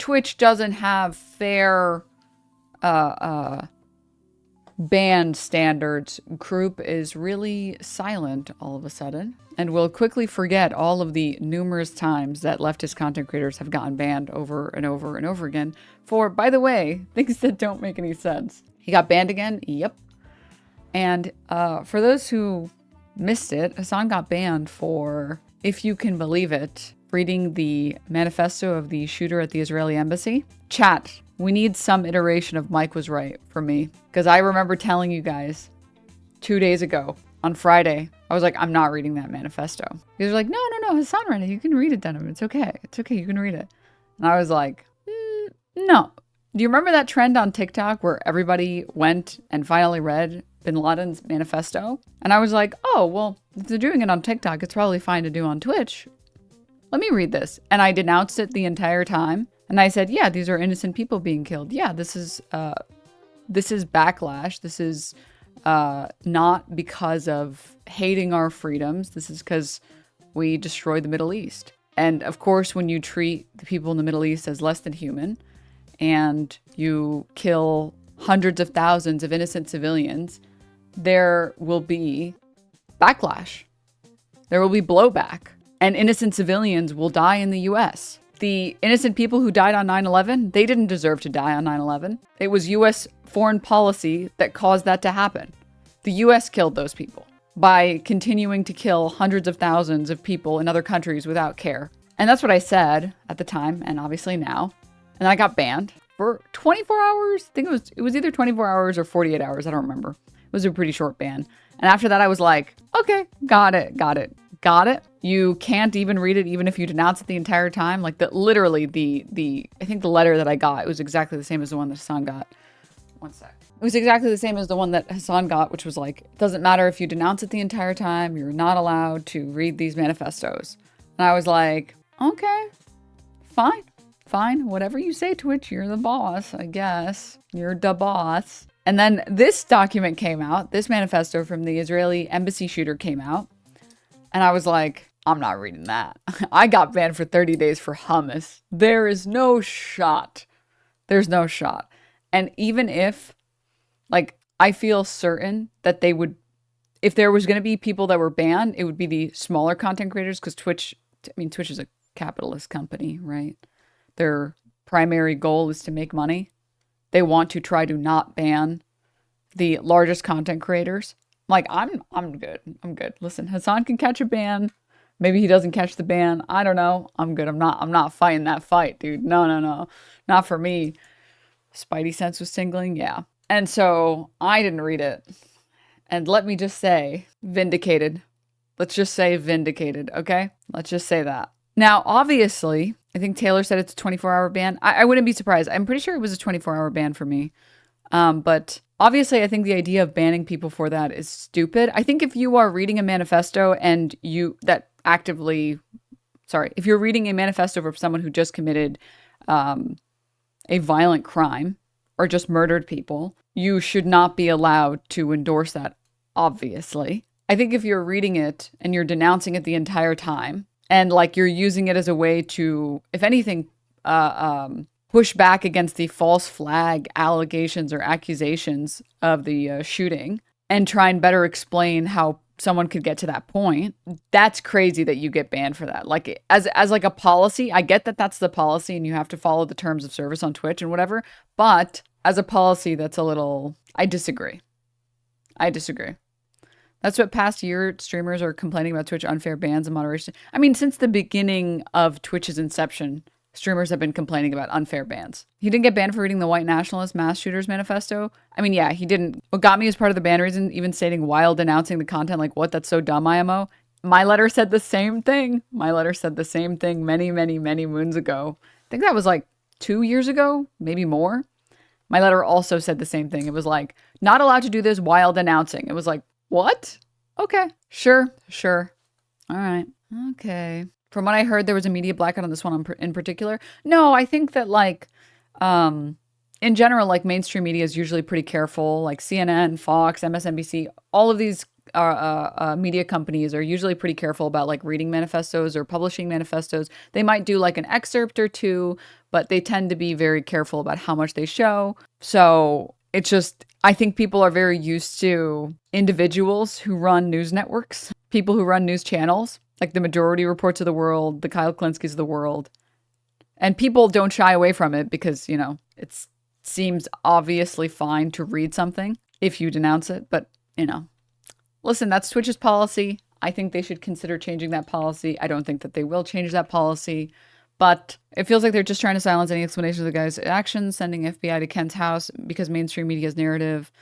Twitch doesn't have fair ban standards, group is really silent all of a sudden and will quickly forget all of the numerous times that leftist content creators have gotten banned over and over and over again for, by the way, things that don't make any sense. He got banned again? Yep. And for those who missed it, Hasan got banned for, if you can believe it, reading the manifesto of the shooter at the Israeli embassy. Chat, we need some iteration of Mike was right for me. Because I remember telling you guys 2 days ago on Friday, I was like, I'm not reading that manifesto. You guys were like, no, Hasan read it. You can read it, Denim. It's okay. It's okay. You can read it. And I was like, no. Do you remember that trend on TikTok where everybody went and finally read Bin Laden's manifesto? And I was like, oh, well, if they're doing it on TikTok, it's probably fine to do on Twitch. Let me read this. And I denounced it the entire time. And I said, yeah, these are innocent people being killed. Yeah, this is backlash. This is not because of hating our freedoms. This is because we destroyed the Middle East. And of course, when you treat the people in the Middle East as less than human and you kill hundreds of thousands of innocent civilians, there will be backlash. There will be blowback. And innocent civilians will die in the US. The innocent people who died on 9/11, they didn't deserve to die on 9/11. It was US foreign policy that caused that to happen. The US killed those people by continuing to kill hundreds of thousands of people in other countries without care. And that's what I said at the time, and obviously now. And I got banned for 24 hours. I think it was either 24 hours or 48 hours. I don't remember. It was a pretty short ban. And after that, I was like, okay, got it. You can't even read it, even if you denounce it the entire time. Like literally I think the letter that I got, it was exactly the same as the one that Hasan got. One sec. It was exactly the same as the one that Hasan got, which was like, it doesn't matter if you denounce it the entire time. You're not allowed to read these manifestos. And I was like, okay, fine. Whatever you say, Twitch, you're the boss, I guess. You're the boss. And then this document came out. This manifesto from the Israeli embassy shooter came out. And I was like, I'm not reading that. I got banned for 30 days for hummus. There is no shot. There's no shot. And even if, like, I feel certain that they would, if there was going to be people that were banned, it would be the smaller content creators, because Twitch is a capitalist company, right? Their primary goal is to make money. They want to try to not ban the largest content creators. Like, I'm good. Listen, Hasan can catch a ban. Maybe he doesn't catch the ban. I don't know. I'm good. I'm not fighting that fight, dude. No. Not for me. Spidey sense was tingling. Yeah. And so I didn't read it. And let me just say, vindicated. Let's just say vindicated. Okay. Let's just say that. Now, obviously, I think Taylor said it's a 24-hour ban. I wouldn't be surprised. I'm pretty sure it was a 24-hour ban for me. But obviously, I think the idea of banning people for that is stupid. I think if you are reading a manifesto and if you're reading a manifesto for someone who just committed a violent crime or just murdered people, you should not be allowed to endorse that, obviously. I think if you're reading it and you're denouncing it the entire time and like you're using it as a way to, if anything, push back against the false flag allegations or accusations of the shooting and try and better explain how someone could get to that point, that's crazy that you get banned for that. Like as like a policy, I get that that's the policy and you have to follow the terms of service on Twitch and whatever, but as a policy, that's a little, I disagree. That's what past year streamers are complaining about Twitch unfair bans and moderation. I mean, since the beginning of Twitch's inception, streamers have been complaining about unfair bans. He didn't get banned for reading the white nationalist mass shooters manifesto. I mean, yeah, he didn't. What got me as part of the ban reason, even stating while denouncing the content, like, what, that's so dumb, IMO. My letter said the same thing. Many, many, many moons ago. I think that was like 2 years ago, maybe more. My letter also said the same thing. It was like, not allowed to do this while denouncing. It was like, what? Okay, sure. All right, okay. From what I heard, there was a media blackout on this one in particular. No, I think that like, in general, like mainstream media is usually pretty careful. Like CNN, Fox, MSNBC, all of these media companies are usually pretty careful about like reading manifestos or publishing manifestos. They might do like an excerpt or two, but they tend to be very careful about how much they show. So it's just, I think people are very used to individuals who run news networks, people who run news channels, like the Majority Reports of the world, the Kyle Klinskys of the world. And people don't shy away from it because, you know, it seems obviously fine to read something if you denounce it. But, you know, listen, that's Twitch's policy. I think they should consider changing that policy. I don't think that they will change that policy. But it feels like they're just trying to silence any explanation of the guy's actions, sending FBI to Ken's house because mainstream media's narrative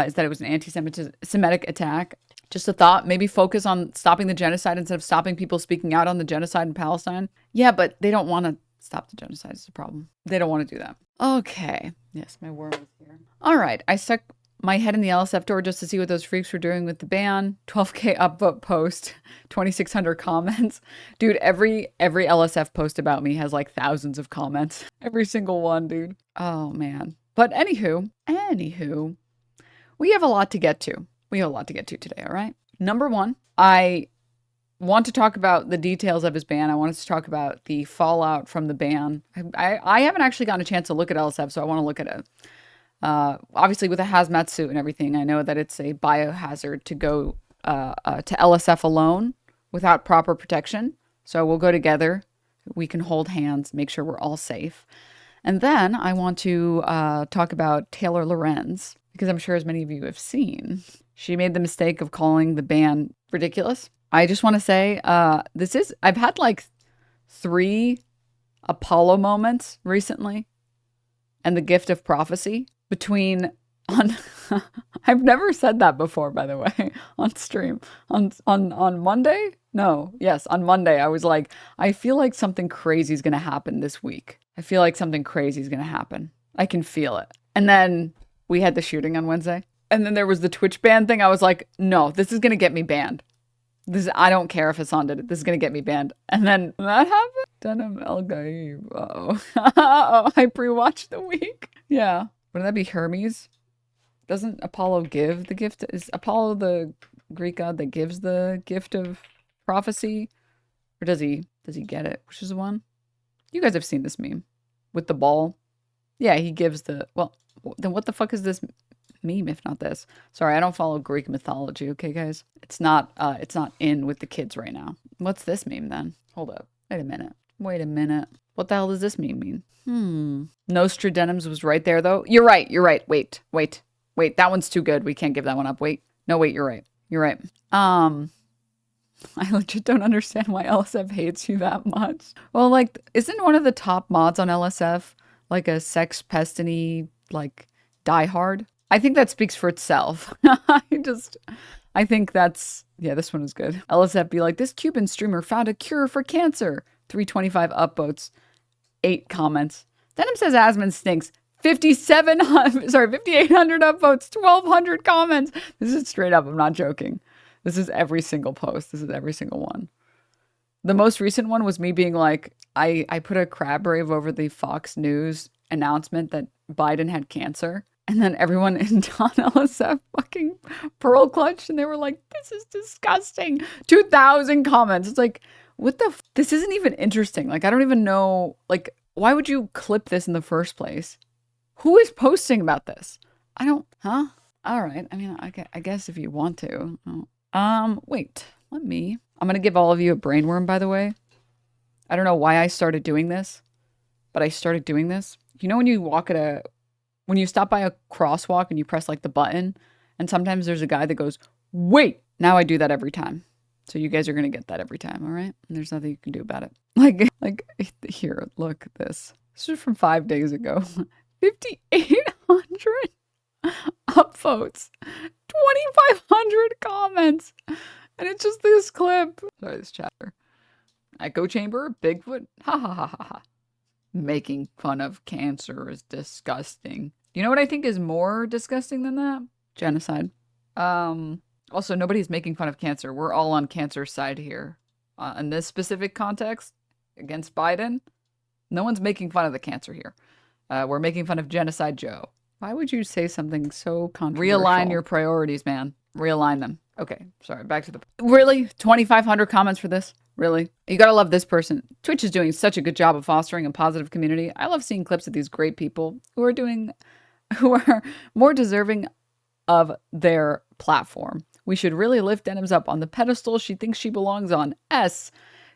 is that it was an anti-Semitic attack. Just a thought, maybe focus on stopping the genocide instead of stopping people speaking out on the genocide in Palestine. Yeah, but they don't want to stop the genocide is the problem. They don't want to do that. Okay. Yes, my worm is here. All right. I stuck my head in the LSF door just to see what those freaks were doing with the ban. 12K upvote post, 2,600 comments. Dude, every LSF post about me has like thousands of comments. Every single one, dude. Oh, man. But anywho, we have a lot to get to. We have a lot to get to today, all right? Number one, I want to talk about the details of his ban. I want us to talk about the fallout from the ban. I haven't actually gotten a chance to look at LSF, so I want to look at it. Obviously, with a hazmat suit and everything, I know that it's a biohazard to go to LSF alone without proper protection. So we'll go together. We can hold hands, make sure we're all safe. And then I want to talk about Taylor Lorenz, because I'm sure as many of you have seen, she made the mistake of calling the ban ridiculous. I just want to say, I've had like 3 Apollo moments recently and the gift of prophecy I've never said that before, by the way, on stream. On Monday? No, yes, on Monday, I was like, I feel like something crazy is going to happen this week. I feel like something crazy is going to happen. I can feel it. And then we had the shooting on Wednesday. And then there was the Twitch ban thing. I was like, no, this is going to get me banned. I don't care if Hasan did it. This is going to get me banned. And then that happened. Denim El Gaib. Uh-oh. I pre-watched the week. Yeah. Wouldn't that be Hermes? Doesn't Apollo give the gift? Is Apollo the Greek god that gives the gift of prophecy? Or does he get it? Which is the one? You guys have seen this meme. With the ball. Yeah, he gives the... Well, then what the fuck is this meme if not this? Sorry, I don't follow Greek mythology, okay, guys? It's not in with the kids right now. What's this meme then? Hold up. Wait a minute. What the hell does this meme mean? Nostradenims was right there, though. You're right. Wait. That one's too good. We can't give that one up. Wait. No, wait, you're right. I legit don't understand why LSF hates you that much. Well, like, isn't one of the top mods on LSF like a sex pestiny, like, diehard? I think that speaks for itself. I think that's, yeah, this one is good. LSF be like, this Cuban streamer found a cure for cancer. 325 upvotes, 8 comments. Denim says Asmon stinks. 5,800 upvotes, 1,200 comments. This is straight up. I'm not joking. This is every single post. This is every single one. The most recent one was me being like, I put a crab rave over the Fox News announcement that Biden had cancer. And then everyone in Don LSF fucking pearl clutched and they were like, this is disgusting. 2,000 comments. It's like, what the this isn't even interesting. Like, I don't even know, like, why would you clip this in the first place? Who is posting about this? All right. I mean, I guess if you want to. Wait, I'm going to give all of you a brainworm, by the way. I don't know why I started doing this, but I started doing this. You know, when you stop by a crosswalk and you press like the button and sometimes there's a guy that goes, wait, now I do that every time. So you guys are going to get that every time. All right. And there's nothing you can do about it. Like here, look at this. This is from 5 days ago. 5,800 upvotes, 2,500 comments. And it's just this clip. Sorry, this chatter. Echo chamber, Bigfoot. Ha ha ha ha ha. Making fun of cancer is disgusting. You know what I think is more disgusting than that? Genocide. Also, nobody's making fun of cancer. We're all on cancer's side here. In this specific context, against Biden, no one's making fun of the cancer here. We're making fun of Genocide Joe. Why would you say something so controversial? Realign your priorities, man. Realign them. Okay, sorry, back to the... Really? 2,500 comments for this? Really? You gotta love this person. Twitch is doing such a good job of fostering a positive community. I love seeing clips of these great people who are more deserving of their platform. We should really lift Denims up on the pedestal she thinks she belongs on.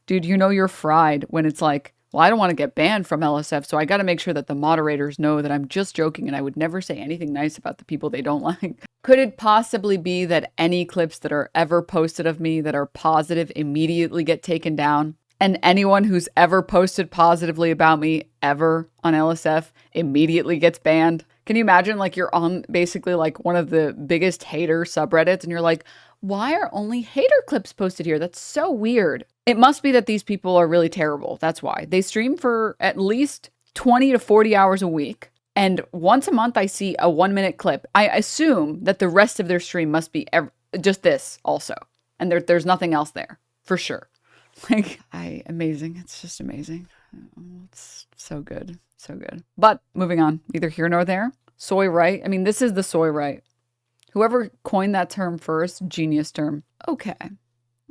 Dude, you know you're fried when it's like, well, I don't want to get banned from LSF, so I got to make sure that the moderators know that I'm just joking and I would never say anything nice about the people they don't like. Could it possibly be that any clips that are ever posted of me that are positive immediately get taken down? And anyone who's ever posted positively about me ever on LSF immediately gets banned? Can you imagine, like, you're on basically like one of the biggest hater subreddits and you're like, why are only hater clips posted here? That's so weird. It must be that these people are really terrible. That's why. They stream for at least 20 to 40 hours a week. And once a month, I see a 1-minute clip. I assume that the rest of their stream must be just this also. And there's nothing else there, for sure. Like, amazing. It's just amazing. It's so good. So good. But moving on, neither here nor there. Soy right. I mean, this is the soy right. Whoever coined that term first, genius term. Okay.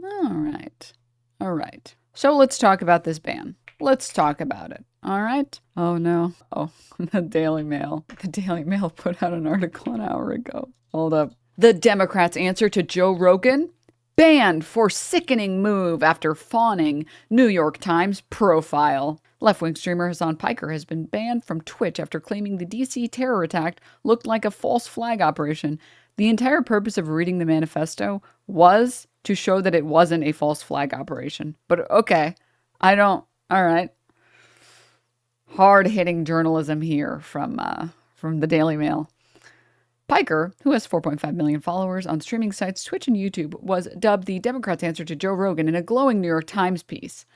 All right. All right. So let's talk about this ban. Let's talk about it. All right. Oh, no. Oh, the Daily Mail. The Daily Mail put out an article an hour ago. Hold up. The Democrats' answer to Joe Rogan? Banned for sickening move after fawning New York Times profile. Left-wing streamer Hasan Piker has been banned from Twitch after claiming the DC terror attack looked like a false flag operation. The entire purpose of reading the manifesto was to show that it wasn't a false flag operation. But okay, all right. Hard-hitting journalism here from the Daily Mail. Piker, who has 4.5 million followers on streaming sites Twitch and YouTube, was dubbed the Democrats' answer to Joe Rogan in a glowing New York Times piece.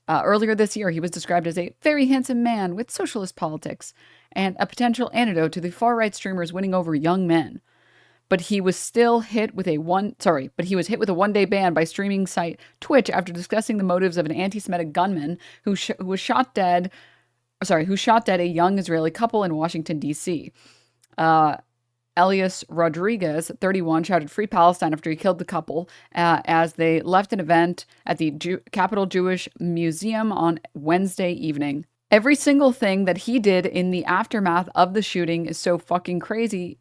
Earlier this year, he was described as a very handsome man with socialist politics and a potential antidote to the far-right streamers winning over young men. But he was hit with a one-day ban by streaming site Twitch after discussing the motives of an anti-Semitic gunman who shot dead a young Israeli couple in Washington, D.C. Elias Rodriguez, 31, shouted "Free Palestine" after he killed the couple as they left an event at the Capitol Jewish Museum on Wednesday evening. Every single thing that he did in the aftermath of the shooting is so fucking crazy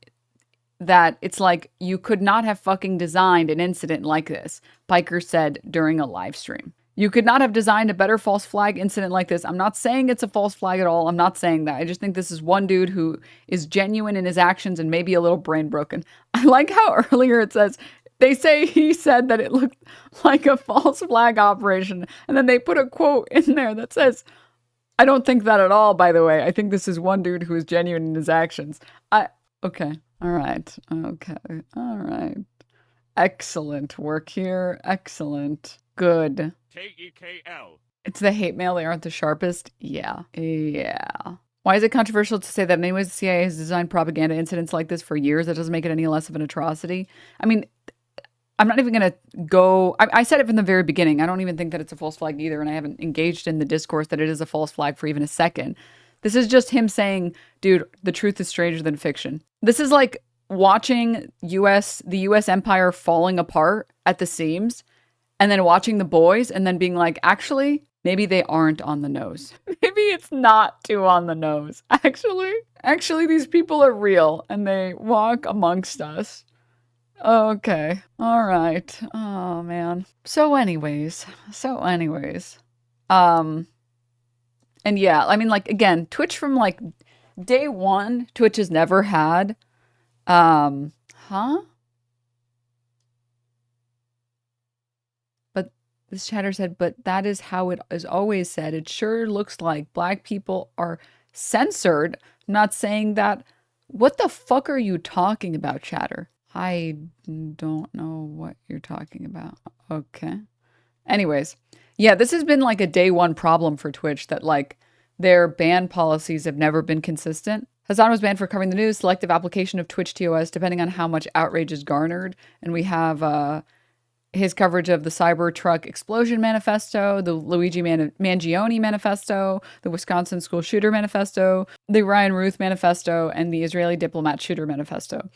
that it's like you could not have fucking designed an incident like this, Piker said during a live stream. You could not have designed a better false flag incident like this. I'm not saying it's a false flag at all. I'm not saying that. I just think this is one dude who is genuine in his actions and maybe a little brain broken. I like how earlier it says, they say he said that it looked like a false flag operation. And then they put a quote in there that says, I don't think that at all, by the way. I think this is one dude who is genuine in his actions. Okay. All right. Okay. All right. Excellent work here. Excellent. Good. KEKL. It's the hate mail. They aren't the sharpest. Yeah. Why is it controversial to say that anyways the CIA has designed propaganda incidents like this for years? That doesn't make it any less of an atrocity. I mean, I'm not even going to go... I said it from the very beginning. I don't even think that it's a false flag either, and I haven't engaged in the discourse that it is a false flag for even a second. This is just him saying, dude, the truth is stranger than fiction. This is like watching the U.S. empire falling apart at the seams, and then watching The Boys and then being like, actually, maybe they aren't on the nose. Maybe it's not too on the nose. Actually, these people are real and they walk amongst us. Okay. All right. Oh, man. So anyways. And yeah, I mean, like, again, Twitch from like day one, Twitch has never had, But this chatter said, but that is how it is always said. It sure looks like Black people are censored. I'm not saying that. What the fuck are you talking about, chatter? I don't know what you're talking about. Okay. Anyways, yeah, this has been like a day one problem for Twitch, that like their ban policies have never been consistent. Hasan was banned for covering the news, selective application of Twitch TOS, depending on how much outrage is garnered. And we have his coverage of the Cybertruck explosion manifesto, the Luigi Mangione manifesto, the Wisconsin school shooter manifesto, the Ryan Ruth manifesto, and the Israeli diplomat shooter manifesto.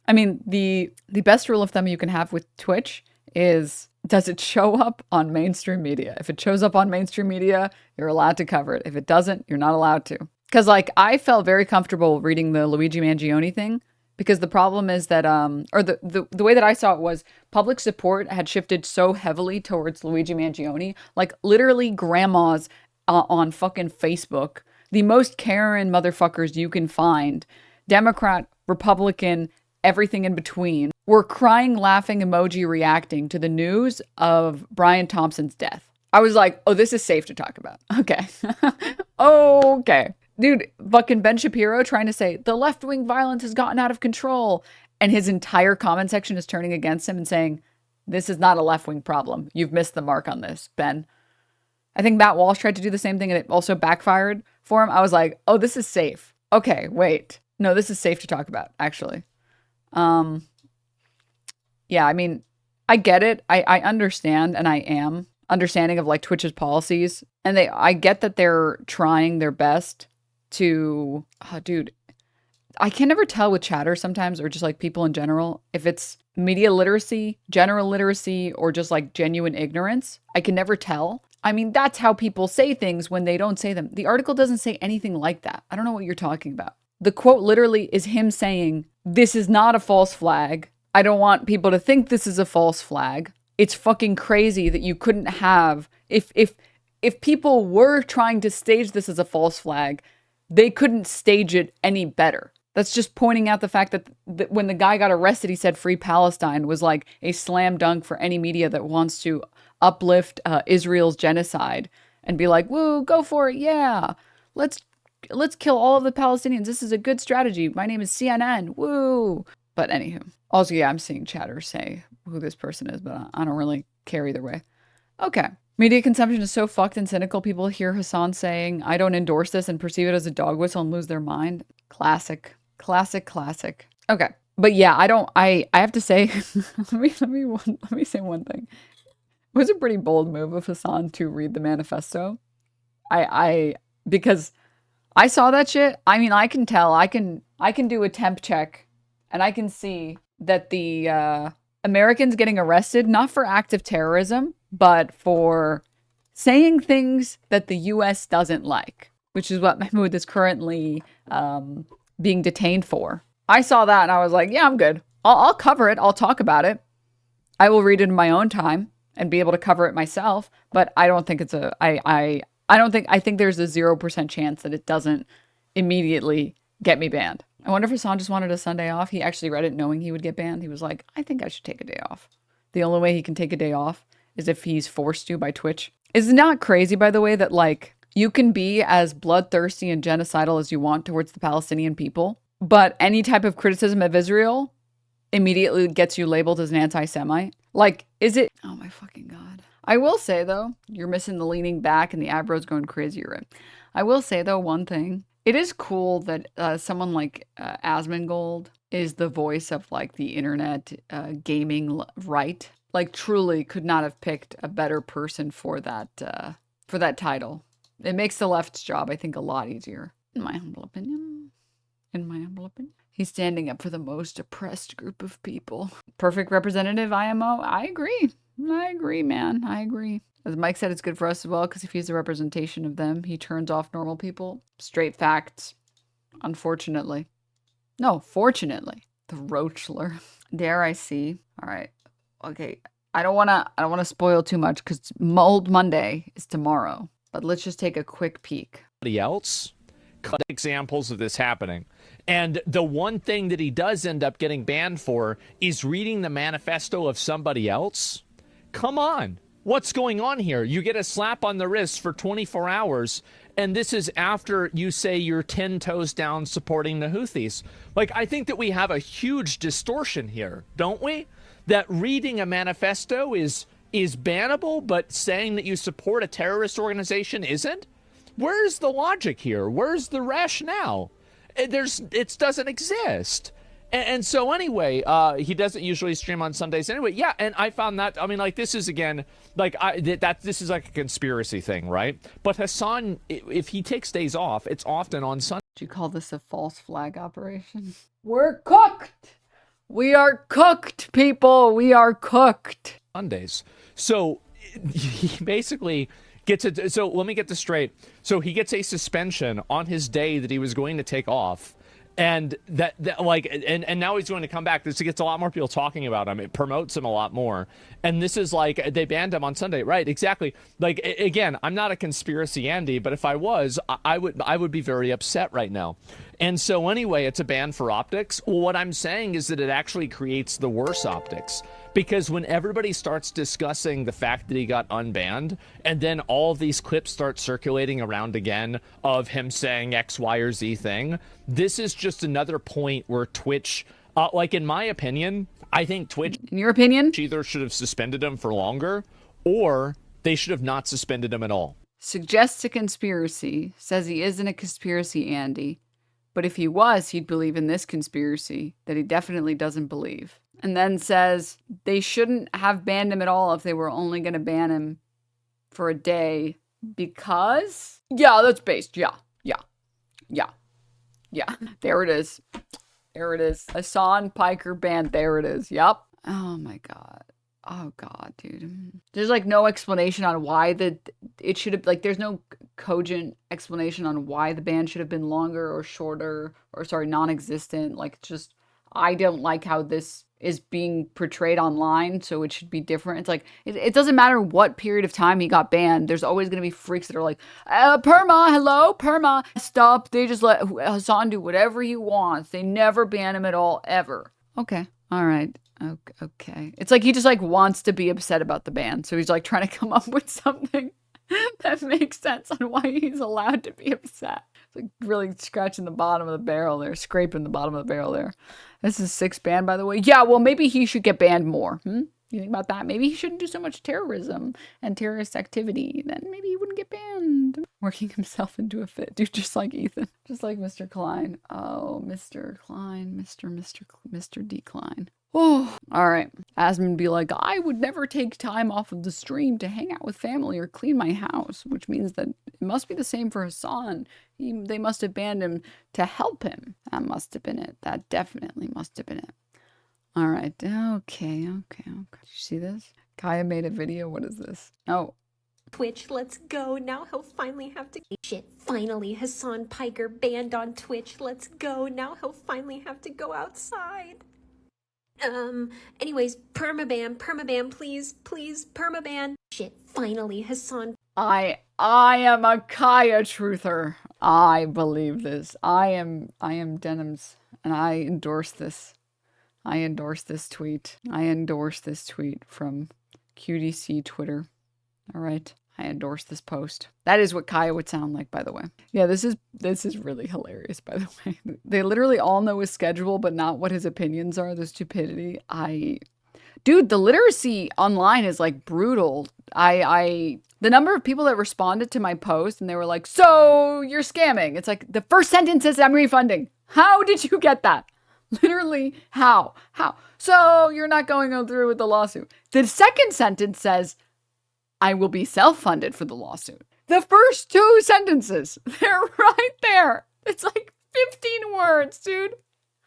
I mean, the best rule of thumb you can have with Twitch is, does it show up on mainstream media? If it shows up on mainstream media, you're allowed to cover it. If it doesn't, you're not allowed to. Because like I felt very comfortable reading the Luigi Mangione thing, because the problem is that or the way that I saw it was public support had shifted so heavily towards Luigi Mangione, like literally grandmas on fucking Facebook, the most Karen motherfuckers you can find, Democrat, Republican, everything in between, were crying, laughing, emoji reacting to the news of Brian Thompson's death. I was like, oh, this is safe to talk about. Okay. Okay. Dude, fucking Ben Shapiro trying to say the left-wing violence has gotten out of control. And his entire comment section is turning against him and saying, this is not a left-wing problem. You've missed the mark on this, Ben. I think Matt Walsh tried to do the same thing and it also backfired for him. I was like, oh, this is safe. Okay, wait. No, this is safe to talk about, actually. Yeah, I mean, I get it. I understand, and I am understanding of like Twitch's policies. And I get that they're trying their best to, oh, dude, I can never tell with chatter sometimes, or just like people in general, if it's media literacy, general literacy, or just like genuine ignorance. I can never tell. I mean, that's how people say things when they don't say them. The article doesn't say anything like that. I don't know what you're talking about. The quote literally is him saying, this is not a false flag. I don't want people to think this is a false flag. It's fucking crazy that you couldn't have, if people were trying to stage this as a false flag, they couldn't stage it any better. That's just pointing out the fact that when the guy got arrested, he said Free Palestine was like a slam dunk for any media that wants to uplift Israel's genocide and be like, woo, go for it. Yeah, let's kill all of the Palestinians. This is a good strategy. My name is CNN. Woo. But anywho, also, yeah, I'm seeing chatter say who this person is, but I don't really care either way. Okay. Media consumption is so fucked and cynical. People hear Hasan saying, I don't endorse this, and perceive it as a dog whistle and lose their mind. Classic. Okay. But yeah, I have to say, let me say one thing. It was a pretty bold move of Hasan to read the manifesto. Because I saw that shit. I mean, I can tell, I can do a temp check and I can see that the Americans getting arrested, not for active terrorism, but for saying things that the US doesn't like, which is what Mahmoud is currently being detained for. I saw that and I was like, yeah, I'm good. I'll cover it. I'll talk about it. I will read it in my own time and be able to cover it myself. But I don't think it's I think there's a 0% chance that it doesn't immediately get me banned. I wonder if Hasan just wanted a Sunday off. He actually read it knowing he would get banned. He was like, I think I should take a day off. The only way he can take a day off is if he's forced to by Twitch. It's not crazy, by the way, that like you can be as bloodthirsty and genocidal as you want towards the Palestinian people, but any type of criticism of Israel immediately gets you labeled as an anti-Semite. Like, is it? Oh my fucking God. I will say though, you're missing the leaning back and the eyebrows going crazy, right? I will say though, one thing. It is cool that someone like Asmongold is the voice of like the internet gaming right. Like truly could not have picked a better person for that title. It makes the left's job, I think, a lot easier. In my humble opinion. He's standing up for the most oppressed group of people. Perfect representative IMO. I agree, man. I agree. As Mike said, it's good for us as well, because if he's a representation of them, he turns off normal people. Straight facts. Unfortunately. No, fortunately. The Roachler. Dare I see. All right. Okay. I don't want to spoil too much because Mold Monday is tomorrow. But let's just take a quick peek. Else examples of this happening. And the one thing that he does end up getting banned for is reading the manifesto of somebody else. Come on. What's going on here? You get a slap on the wrist for 24 hours, and this is after you say you're 10 toes down supporting the Houthis. Like, I think that we have a huge distortion here, don't we? That reading a manifesto is bannable, but saying that you support a terrorist organization isn't? Where's the logic here? Where's the rationale? It doesn't exist. And so anyway, he doesn't usually stream on Sundays anyway. Yeah, and I found that, I mean, like, this is, again, like, this is like a conspiracy thing, right? But Hasan, if he takes days off, it's often on Sunday. Do you call this a false flag operation? We're cooked! We are cooked, people! We are cooked! Mondays. So he basically gets it. So let me get this straight. So he gets a suspension on his day that he was going to take off. And and now he's going to come back. This gets a lot more people talking about him. It promotes him a lot more. And this is like, they banned him on Sunday. Right, exactly. Like, again, I'm not a conspiracy Andy, but if I was, I would be very upset right now. And so anyway, it's a ban for optics. Well, what I'm saying is that it actually creates the worse optics. Because when everybody starts discussing the fact that he got unbanned, and then all of these clips start circulating around again of him saying X, Y, or Z thing, this is just another point where Twitch, like in my opinion, I think Twitch, in your opinion, either should have suspended him for longer, or they should have not suspended him at all. Suggests a conspiracy, says he isn't a conspiracy, Andy. But if he was, he'd believe in this conspiracy that he definitely doesn't believe. And then says they shouldn't have banned him at all if they were only going to ban him for a day because... Yeah, that's based. Yeah. There it is. Hasan Piker banned. There it is. Yep. Oh, my God. Oh, God, dude. There's, like, no explanation on why it should have... Like, there's no cogent explanation on why the ban should have been longer or shorter or, sorry, non-existent. Like, it's just... I don't like how this is being portrayed online, so it should be different. It's like, it doesn't matter what period of time he got banned. There's always going to be freaks that are like, perma, hello, perma, stop. They just let Hasan do whatever he wants. They never ban him at all, ever. Okay, all right, okay. It's like he just like wants to be upset about the ban, so he's like trying to come up with something that makes sense on why he's allowed to be upset. It's like really scratching the bottom of the barrel there, scraping the bottom of the barrel there. This is 6th ban, by the way. Yeah, well, maybe he should get banned more. You think about that? Maybe he shouldn't do so much terrorism and terrorist activity. Then maybe he wouldn't get banned. Working himself into a fit. Dude, just like Ethan. Just like Mr. Klein. Oh, Mr. Klein. Mr. D. Klein. Oh, all right. Asmon be like, I would never take time off of the stream to hang out with family or clean my house, which means that it must be the same for Hasan. They must have banned him to help him. That must have been it. That definitely must have been it. All right. Okay. Did you see this? Kaya made a video. What is this? Oh. Twitch, let's go. Now he'll finally have to... Shit, finally, Hasan Piker banned on Twitch. Let's go. Now he'll finally have to go outside. Anyways, permaban, please, permaban. Shit, finally, Hasan. I am a Kaya truther. I believe this. I am Denims, and I endorse this. I endorse this tweet. I endorse this tweet from QDC Twitter. All right. I endorse this post. That is what Kaya would sound like, by the way. Yeah, this is really hilarious, by the way. They literally all know his schedule, but not what his opinions are. The stupidity. Dude, the literacy online is like brutal. The number of people that responded to my post and they were like, so you're scamming. It's like the first sentence says I'm refunding. How did you get that? Literally, how? So you're not going through with the lawsuit. The second sentence says, I will be self-funded for the lawsuit. The first 2 sentences, they're right there. It's like 15 words, dude.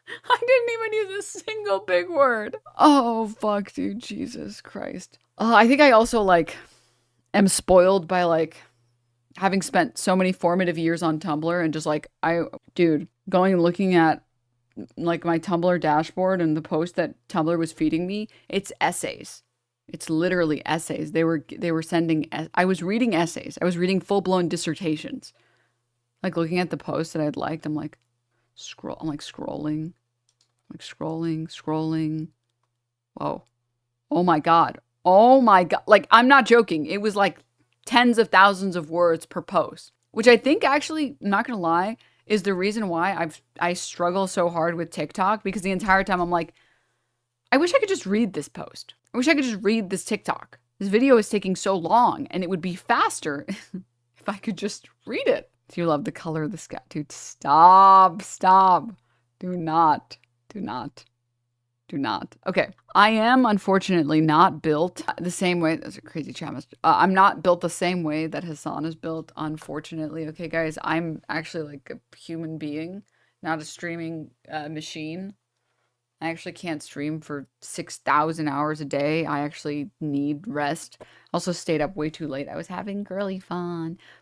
I didn't even use a single big word. Oh, fuck, dude. Jesus Christ. I think I also, am spoiled by, having spent so many formative years on Tumblr and just, going and looking at, my Tumblr dashboard and the post that Tumblr was feeding me, it's essays. It's literally essays. They were sending... I was reading essays. I was reading full-blown dissertations. Looking at the posts that I'd liked, I'm like, scrolling. Scrolling. Whoa. Oh my God. I'm not joking. It was tens of thousands of words per post. Which I think actually, I'm not going to lie, is the reason why I struggle so hard with TikTok. Because the entire time I'm like, I wish I could just read this post. I wish I could just read this TikTok. This video is taking so long and it would be faster if I could just read it. Do you love the color of the sky? Dude, stop. Do not. Okay. I am unfortunately not built the same way. That's a crazy chat. I'm not built the same way that Hasan is built, unfortunately. Okay, guys, I'm actually a human being, not a streaming machine. I actually can't stream for 6,000 hours a day. I actually need rest. Also stayed up way too late. I was having girly fun.